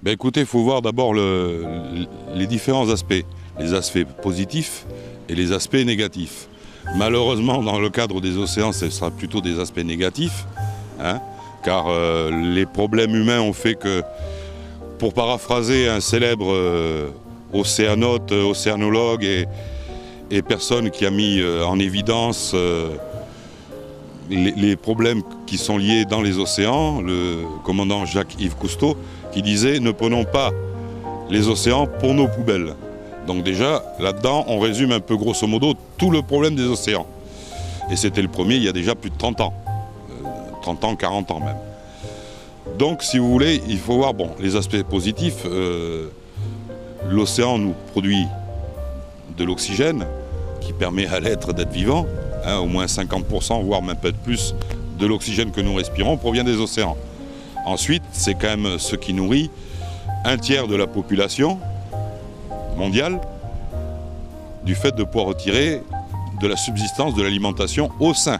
Ben écoutez, il faut voir d'abord les différents aspects, les aspects positifs et les aspects négatifs. Malheureusement, dans le cadre des océans, ce sera plutôt des aspects négatifs, hein, car les problèmes humains ont fait que, pour paraphraser un célèbre océanote, océanologue et personne qui a mis en évidence les problèmes qui sont liés dans les océans, le commandant Jacques-Yves Cousteau, qui disait « Ne prenons pas les océans pour nos poubelles ». Donc déjà, là-dedans, on résume un peu grosso modo tout le problème des océans. Et c'était le premier il y a déjà plus de 30 ans. 30 ans, 40 ans même. Donc si vous voulez, il faut voir les aspects positifs. L'océan nous produit de l'oxygène qui permet à l'être d'être vivant. Au moins 50%, voire même peut-être plus, de l'oxygène que nous respirons provient des océans. Ensuite, c'est quand même ce qui nourrit un tiers de la population mondiale du fait de pouvoir retirer de la subsistance, de l'alimentation au sein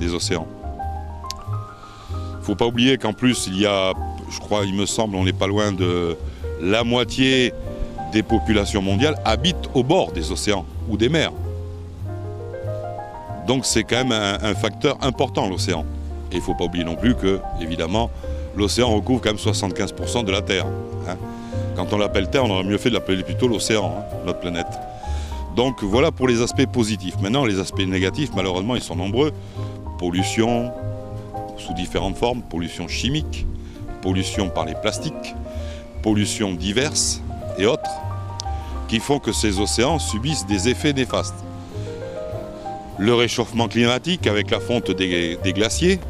des océans. Il ne faut pas oublier qu'en plus, il y a, je crois, il me semble, on n'est pas loin de la moitié des populations mondiales habitent au bord des océans ou des mers. Donc c'est quand même un facteur important, l'océan. Et il ne faut pas oublier non plus que, évidemment, l'océan recouvre quand même 75% de la Terre. Quand on l'appelle Terre, on aurait mieux fait de l'appeler plutôt l'océan, notre planète. Donc voilà pour les aspects positifs. Maintenant, les aspects négatifs, malheureusement, ils sont nombreux. Pollution sous différentes formes, pollution chimique, pollution par les plastiques, pollution diverses et autres, qui font que ces océans subissent des effets néfastes. Le réchauffement climatique avec la fonte des glaciers,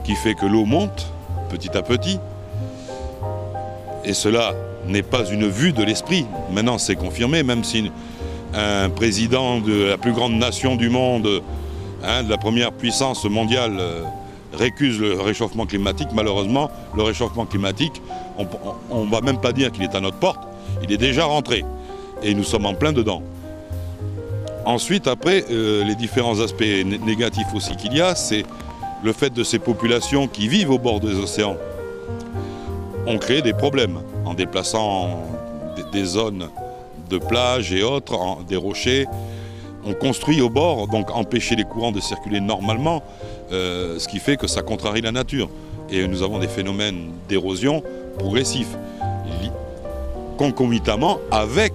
qui fait que l'eau monte petit à petit. Et cela n'est pas une vue de l'esprit. Maintenant, c'est confirmé, même si un président de la plus grande nation du monde, de la première puissance mondiale, récuse le réchauffement climatique. Malheureusement, le réchauffement climatique, on ne va même pas dire qu'il est à notre porte, il est déjà rentré. Et nous sommes en plein dedans. Ensuite, après, les différents aspects négatifs aussi qu'il y a, c'est le fait de ces populations qui vivent au bord des océans ont créé des problèmes en déplaçant des zones de plage et autres, des rochers. On construit au bord, donc empêcher les courants de circuler normalement, ce qui fait que ça contrarie la nature. Et nous avons des phénomènes d'érosion progressifs, concomitamment avec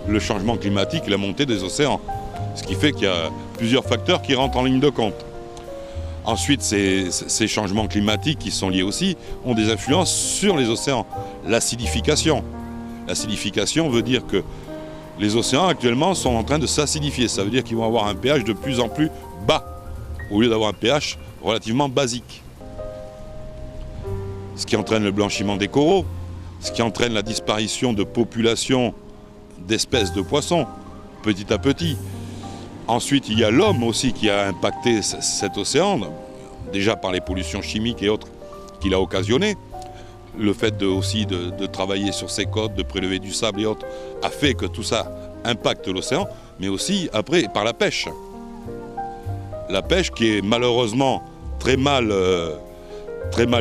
le changement climatique et la montée des océans. Ce qui fait qu'il y a plusieurs facteurs qui rentrent en ligne de compte. Ensuite, ces changements climatiques qui sont liés aussi ont des influences sur les océans. L'acidification. L'acidification veut dire que les océans actuellement sont en train de s'acidifier. Ça veut dire qu'ils vont avoir un pH de plus en plus bas, au lieu d'avoir un pH relativement basique. Ce qui entraîne le blanchiment des coraux, ce qui entraîne la disparition de populations d'espèces de poissons, petit à petit. Ensuite, il y a l'homme aussi qui a impacté cet océan, déjà par les pollutions chimiques et autres qu'il a occasionnées. Le fait aussi de travailler sur ses côtes, de prélever du sable et autres, a fait que tout ça impacte l'océan, mais aussi après par la pêche. La pêche qui est malheureusement très mal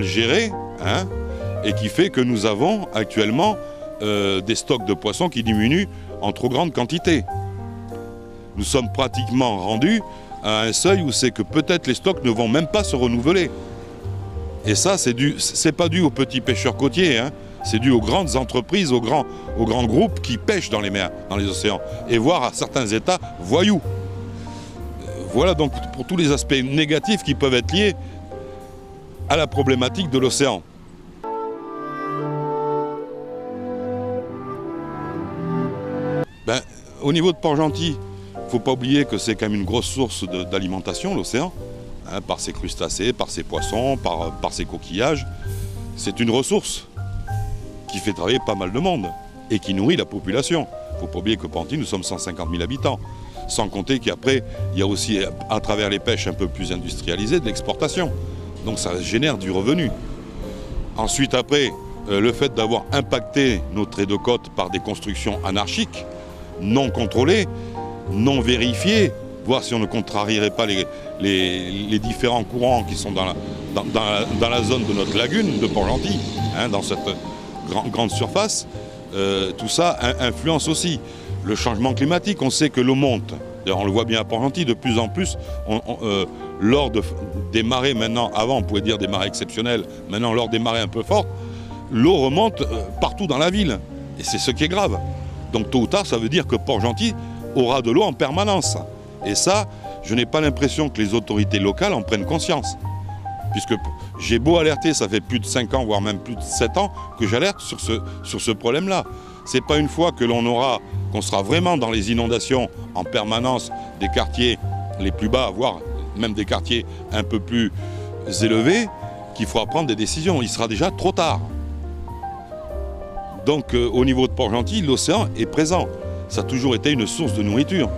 gérée, et qui fait que nous avons actuellement des stocks de poissons qui diminuent en trop grande quantité. Nous sommes pratiquement rendus à un seuil où c'est que peut-être les stocks ne vont même pas se renouveler. Et ça, c'est pas dû aux petits pêcheurs côtiers, c'est dû aux grandes entreprises, aux grands groupes qui pêchent dans les mers, dans les océans, et voire à certains États voyous. Voilà donc pour tous les aspects négatifs qui peuvent être liés à la problématique de l'océan. Au niveau de Port-Gentil, il ne faut pas oublier que c'est quand même une grosse source d'alimentation, l'océan, par ses crustacés, par ses poissons, par ses coquillages. C'est une ressource qui fait travailler pas mal de monde et qui nourrit la population. Il ne faut pas oublier que Port-Gentil, nous sommes 150 000 habitants. Sans compter qu'après, il y a aussi, à travers les pêches un peu plus industrialisées, de l'exportation. Donc ça génère du revenu. Ensuite, après, le fait d'avoir impacté nos traits de côte par des constructions anarchiques, non contrôlées, non vérifiées, voir si on ne contrarierait pas les différents courants qui sont dans la zone de notre lagune de Port-Gentil, grandes surfaces, tout ça influence aussi. Le changement climatique, on sait que l'eau monte. D'ailleurs, on le voit bien à Port-Gentil, de plus en plus, lors des marées maintenant, avant on pouvait dire des marées exceptionnelles, maintenant lors des marées un peu fortes, l'eau remonte partout dans la ville. Et c'est ce qui est grave. Donc tôt ou tard, ça veut dire que Port-Gentil aura de l'eau en permanence. Et ça, je n'ai pas l'impression que les autorités locales en prennent conscience. Puisque j'ai beau alerter, ça fait plus de 5 ans, voire même plus de 7 ans, que j'alerte sur ce problème-là. C'est pas une fois qu'on sera vraiment dans les inondations en permanence des quartiers les plus bas, voire même des quartiers un peu plus élevés, qu'il faudra prendre des décisions. Il sera déjà trop tard. Donc au niveau de Port-Gentil, l'océan est présent. Ça a toujours été une source de nourriture.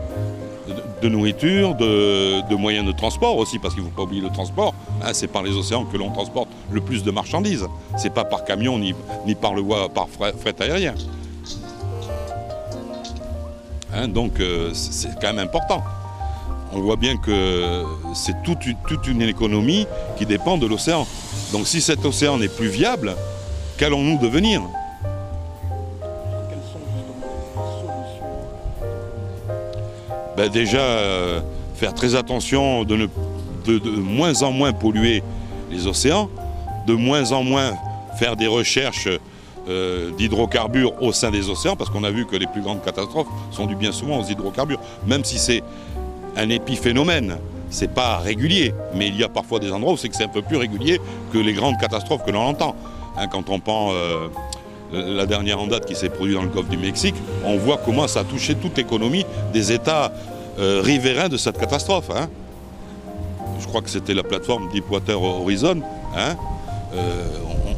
De moyens de transport aussi, parce qu'il ne faut pas oublier le transport. Hein, c'est par les océans que l'on transporte le plus de marchandises. C'est pas par camion ni par fret aérien. Hein, donc c'est quand même important. On voit bien que c'est toute une économie qui dépend de l'océan. Donc si cet océan n'est plus viable, qu'allons-nous devenir ? Ben déjà, faire très attention de moins en moins polluer les océans, de moins en moins faire des recherches d'hydrocarbures au sein des océans, parce qu'on a vu que les plus grandes catastrophes sont dues bien souvent aux hydrocarbures, même si c'est un épiphénomène, c'est pas régulier, mais il y a parfois des endroits où c'est un peu plus régulier que les grandes catastrophes que l'on entend. Hein, quand on prend la dernière en date qui s'est produite dans le golfe du Mexique, on voit comment ça a touché toute l'économie des États riverains de cette catastrophe. Hein. Je crois que c'était la plateforme Deepwater Horizon. Hein.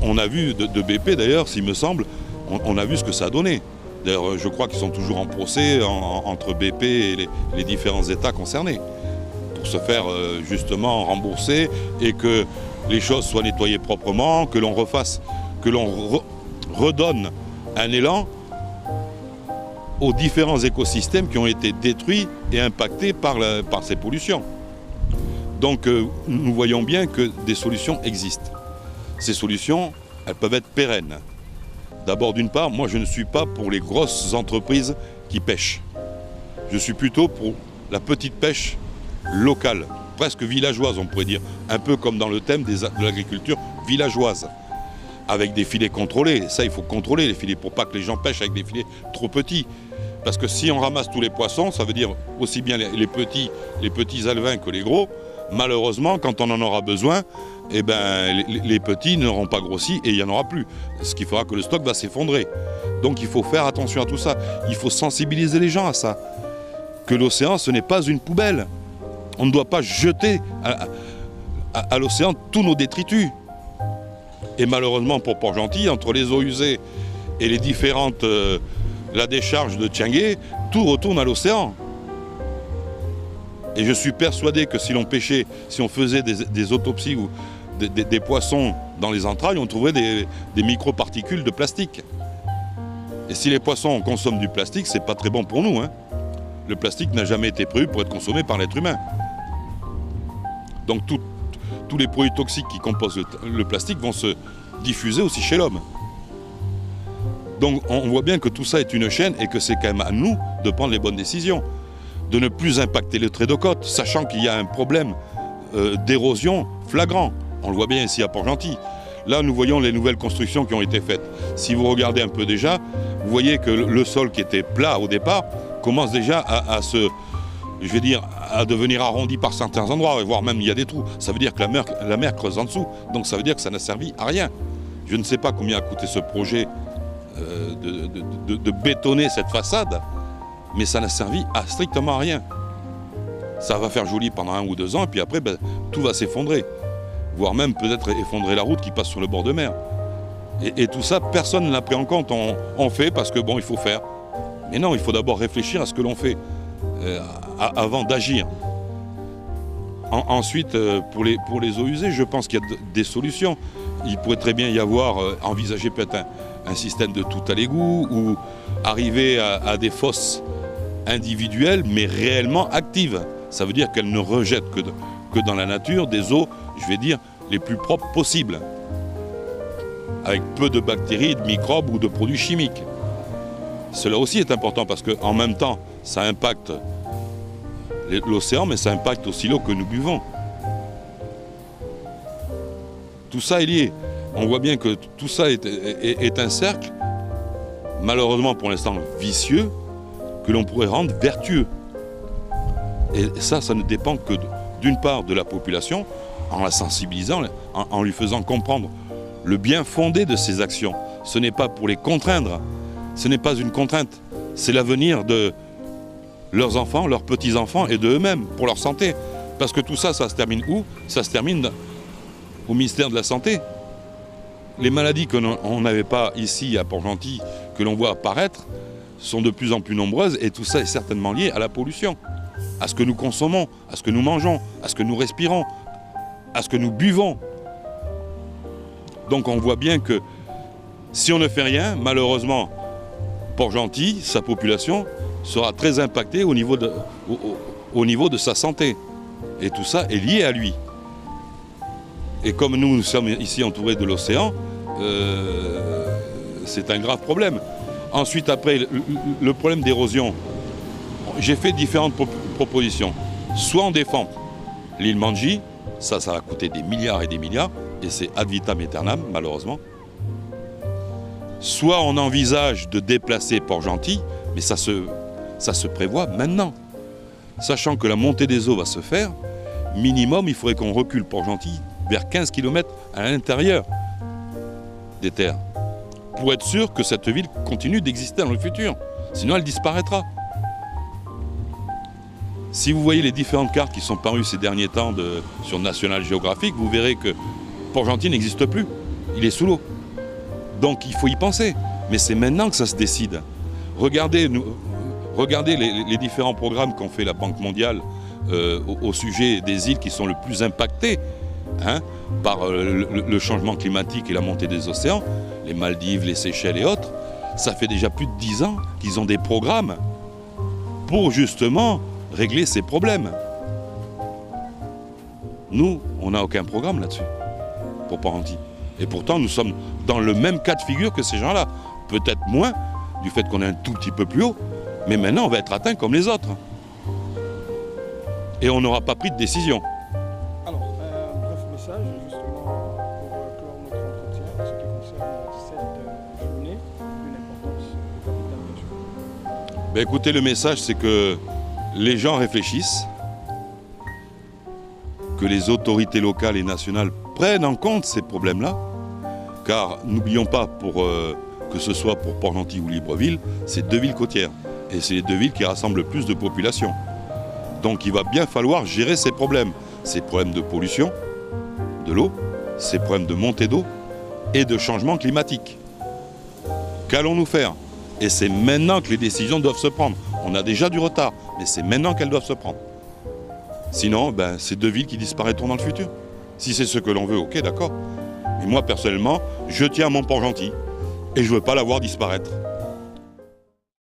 On a vu, de BP d'ailleurs, s'il me semble, on a vu ce que ça a donné. D'ailleurs, je crois qu'ils sont toujours en procès entre BP et les différents États concernés pour se faire justement rembourser et que les choses soient nettoyées proprement, que l'on refasse, que l'on redonne un élan aux différents écosystèmes qui ont été détruits et impactés par ces pollutions. Donc nous voyons bien que des solutions existent. Ces solutions, elles peuvent être pérennes. D'abord, d'une part, moi je ne suis pas pour les grosses entreprises qui pêchent. Je suis plutôt pour la petite pêche locale, presque villageoise on pourrait dire, un peu comme dans le thème de l'agriculture villageoise. Avec des filets contrôlés. Ça, il faut contrôler les filets pour pas que les gens pêchent avec des filets trop petits. Parce que si on ramasse tous les poissons, ça veut dire aussi bien les petits alevins que les gros. Malheureusement, quand on en aura besoin, eh ben, les petits n'auront pas grossi et il n'y en aura plus. Ce qui fera que le stock va s'effondrer. Donc il faut faire attention à tout ça. Il faut sensibiliser les gens à ça. Que l'océan, ce n'est pas une poubelle. On ne doit pas jeter à l'océan tous nos détritus. Et malheureusement pour Port-Gentil, entre les eaux usées et les différentes, la décharge de Tchangué, tout retourne à l'océan. Et je suis persuadé que si l'on pêchait, si on faisait des autopsies ou des poissons dans les entrailles, on trouverait des microparticules de plastique. Et si les poissons consomment du plastique, c'est pas très bon pour nous. Hein. Le plastique n'a jamais été prévu pour être consommé par l'être humain. Donc tous les produits toxiques qui composent le plastique vont se diffuser aussi chez l'homme. Donc on voit bien que tout ça est une chaîne et que c'est quand même à nous de prendre les bonnes décisions. De ne plus impacter le trait de côte, sachant qu'il y a un problème d'érosion flagrant. On le voit bien ici à Port-Gentil. Là, nous voyons les nouvelles constructions qui ont été faites. Si vous regardez un peu déjà, vous voyez que le sol qui était plat au départ commence déjà à devenir arrondi par certains endroits, voire même il y a des trous. Ça veut dire que la mer creuse en dessous, donc ça veut dire que ça n'a servi à rien. Je ne sais pas combien a coûté ce projet de bétonner cette façade, mais ça n'a servi strictement à rien. Ça va faire joli pendant 1 ou 2 ans, et puis après, tout va s'effondrer. Voire même peut-être effondrer la route qui passe sur le bord de mer. Et tout ça, personne ne l'a pris en compte. On fait parce que, bon, il faut faire. Mais non, il faut d'abord réfléchir à ce que l'on fait avant d'agir. Ensuite, pour les eaux usées, je pense qu'il y a des solutions. Il pourrait très bien y avoir, envisager peut-être un système de tout à l'égout ou arriver à des fosses individuelles mais réellement actives. Ça veut dire qu'elles ne rejettent que dans la nature des eaux, je vais dire, les plus propres possibles. avec peu de bactéries, de microbes ou de produits chimiques. Cela aussi est important parce qu'en même temps, ça impacte l'océan, mais ça impacte aussi l'eau que nous buvons. Tout ça est lié. On voit bien que tout ça est un cercle, malheureusement pour l'instant vicieux, que l'on pourrait rendre vertueux. Et ça ne dépend que d'une part de la population, en la sensibilisant, en lui faisant comprendre le bien fondé de ses actions. Ce n'est pas pour les contraindre, ce n'est pas une contrainte, c'est l'avenir de leurs enfants, leurs petits-enfants et de eux-mêmes, pour leur santé. Parce que tout ça, ça se termine où? Ça se termine au ministère de la Santé. Les maladies qu'on n'avait pas ici à Port-Gentil, que l'on voit apparaître, sont de plus en plus nombreuses et tout ça est certainement lié à la pollution, à ce que nous consommons, à ce que nous mangeons, à ce que nous respirons, à ce que nous buvons. Donc on voit bien que si on ne fait rien, malheureusement, Port-Gentil, sa population, sera très impactée au niveau de sa santé. Et tout ça est lié à lui. Et comme nous sommes ici entourés de l'océan, c'est un grave problème. Ensuite, après, le problème d'érosion. J'ai fait différentes propositions. Soit on défend l'île Manji, ça va coûter des milliards et des milliards, et c'est ad vitam aeternam, malheureusement. Soit on envisage de déplacer Port-Gentil, mais ça se prévoit maintenant. Sachant que la montée des eaux va se faire, minimum, il faudrait qu'on recule Port-Gentil vers 15 km à l'intérieur des terres, pour être sûr que cette ville continue d'exister dans le futur. Sinon, elle disparaîtra. Si vous voyez les différentes cartes qui sont parues ces derniers temps sur National Geographic, vous verrez que Port-Gentil n'existe plus. Il est sous l'eau. Donc il faut y penser. Mais c'est maintenant que ça se décide. Regardez les différents programmes qu'ont fait la Banque mondiale au sujet des îles qui sont le plus impactées par le changement climatique et la montée des océans, les Maldives, les Seychelles et autres. Ça fait déjà plus de 10 ans qu'ils ont des programmes pour justement régler ces problèmes. Nous, on n'a aucun programme là-dessus, pour Port-Gentil. Et pourtant, nous sommes dans le même cas de figure que ces gens-là. Peut-être moins, du fait qu'on est un tout petit peu plus haut, mais maintenant, on va être atteint comme les autres. Et on n'aura pas pris de décision. Alors, un bref message, justement, pour clore notre entretien, en ce qui concerne cette journée, d'une importance capitale, bien sûr. Ben, écoutez, le message, c'est que les gens réfléchissent, que les autorités locales et nationales prennent en compte ces problèmes-là, car n'oublions pas, que ce soit pour Port-Gentil ou Libreville, c'est deux villes côtières, et c'est les deux villes qui rassemblent le plus de population. Donc il va bien falloir gérer ces problèmes de pollution, de l'eau, ces problèmes de montée d'eau et de changement climatique. Qu'allons-nous faire? Et c'est maintenant que les décisions doivent se prendre. On a déjà du retard, mais c'est maintenant qu'elles doivent se prendre. Sinon, c'est deux villes qui disparaîtront dans le futur. Si c'est ce que l'on veut, ok, d'accord. Mais moi, personnellement, je tiens à mon Port-Gentil et je ne veux pas la voir disparaître.